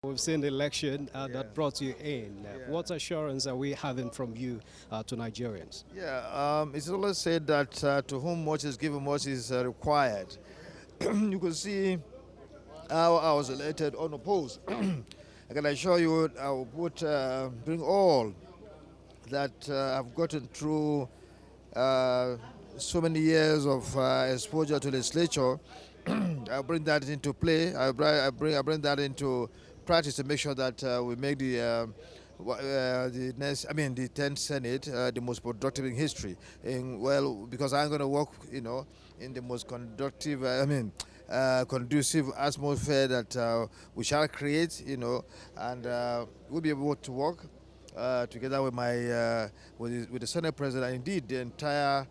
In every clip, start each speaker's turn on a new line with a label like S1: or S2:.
S1: We've seen the election that brought you in. What assurance are we having from you to Nigerians?
S2: It's always said that to whom much is given, much is required. You can see how I was elected unopposed. I can assure you I will bring all that I've gotten through uh, so many years of exposure to legislature. I'll bring that into play. I bring that into practice to make sure that we make the 10th Senate the most productive in history. Because I'm going to work, in the most conducive atmosphere that we shall create, and we'll be able to work together with with the Senate President and indeed the entire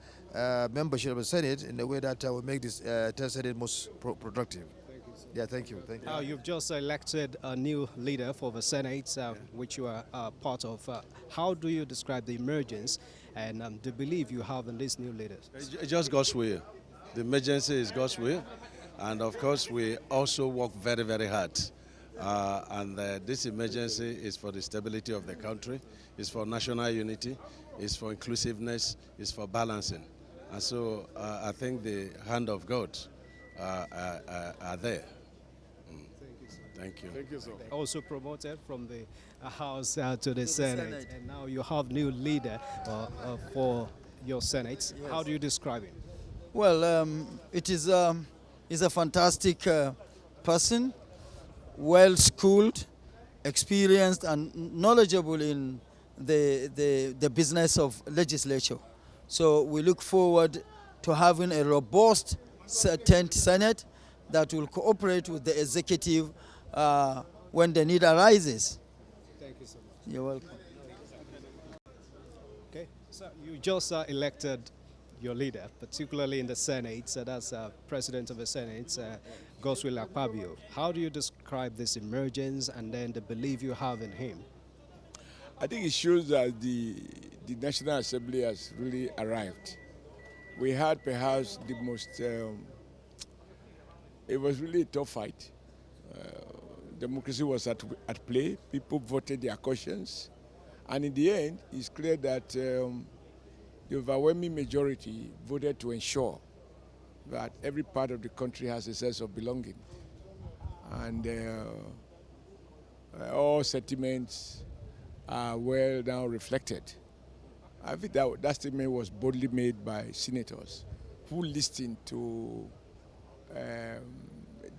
S2: membership of the Senate in a way that will make this 10th Senate most productive. Yeah, thank you. Thank you.
S1: You've just elected a new leader for the Senate, which you are part of. How do you describe the emergence and the belief you have in these new leaders?
S3: It's just God's will. The emergency is God's will. And of course, we also work very, very hard. This emergency is for the stability of the country, it's for national unity, it's for inclusiveness, it's for balancing. And so I think the hand of God are there. Thank you.
S4: Thank you, sir.
S1: Also promoted from the House to the Senate. And now you have new leader for your Senate.
S5: Yes.
S1: How do you describe him?
S5: Well, he's a fantastic person, well-schooled, experienced, and knowledgeable in the business of legislature. So we look forward to having a robust 10th Senate that will cooperate with the executive when the need arises.
S1: Thank you so much.
S5: You're welcome.
S1: Okay, so you just elected your leader, particularly in the Senate, so that's President of the Senate, Godswill Akpabio. How do you describe this emergence and then the belief you have in him?
S4: I think it shows that the National Assembly has really arrived. We had perhaps the most, it was really a tough fight. Democracy was at play, people voted their conscience, and in the end, it's clear that the overwhelming majority voted to ensure that every part of the country has a sense of belonging. And all sentiments are well now reflected. I think that statement was boldly made by senators who listened to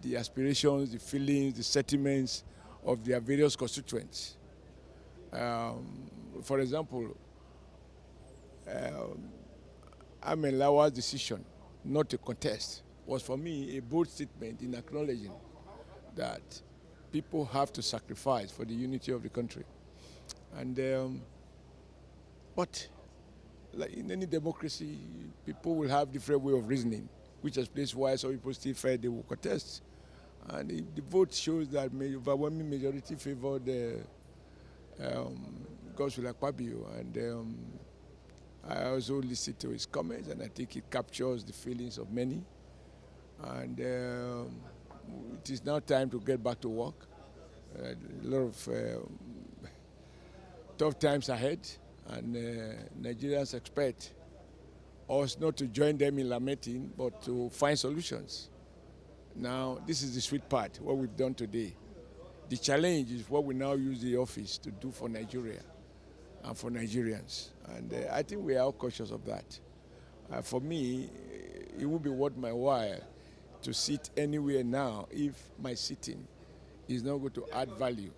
S4: the aspirations, the feelings, the sentiments of their various constituents. For example, Amen Lawa's decision not to contest was for me a bold statement in acknowledging that people have to sacrifice for the unity of the country. And but like in any democracy, people will have different way of reasoning, which explains why some people still felt they will contest. And the vote shows that overwhelming majority favored Godswill Akpabio, and I also listened to his comments, and I think it captures the feelings of many. And it is now time to get back to work. A lot of tough times ahead, and Nigerians expect us not to join them in lamenting, but to find solutions. Now, this is the sweet part, what we've done today. The challenge is what we now use the office to do for Nigeria and for Nigerians. And I think we are all conscious of that. For me, it would be worth my while to sit anywhere now if my sitting is not going to add value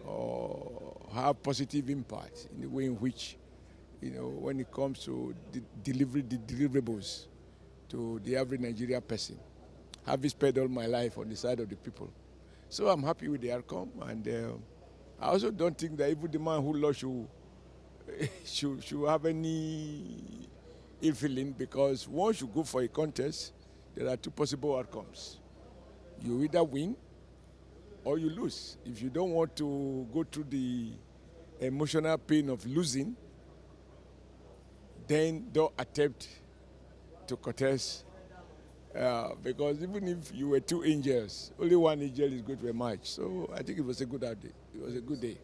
S4: or have positive impact in the way in which, when it comes to the deliverables to the average Nigerian person. Having spent all my life on the side of the people. So I'm happy with the outcome, and I also don't think that even the man who lost should have any ill feeling, because once you go for a contest, there are two possible outcomes. You either win or you lose. If you don't want to go through the emotional pain of losing, then don't attempt to contest Because even if you were two angels, only one angel is going to emerge. So I think it was a good day. It was a good day.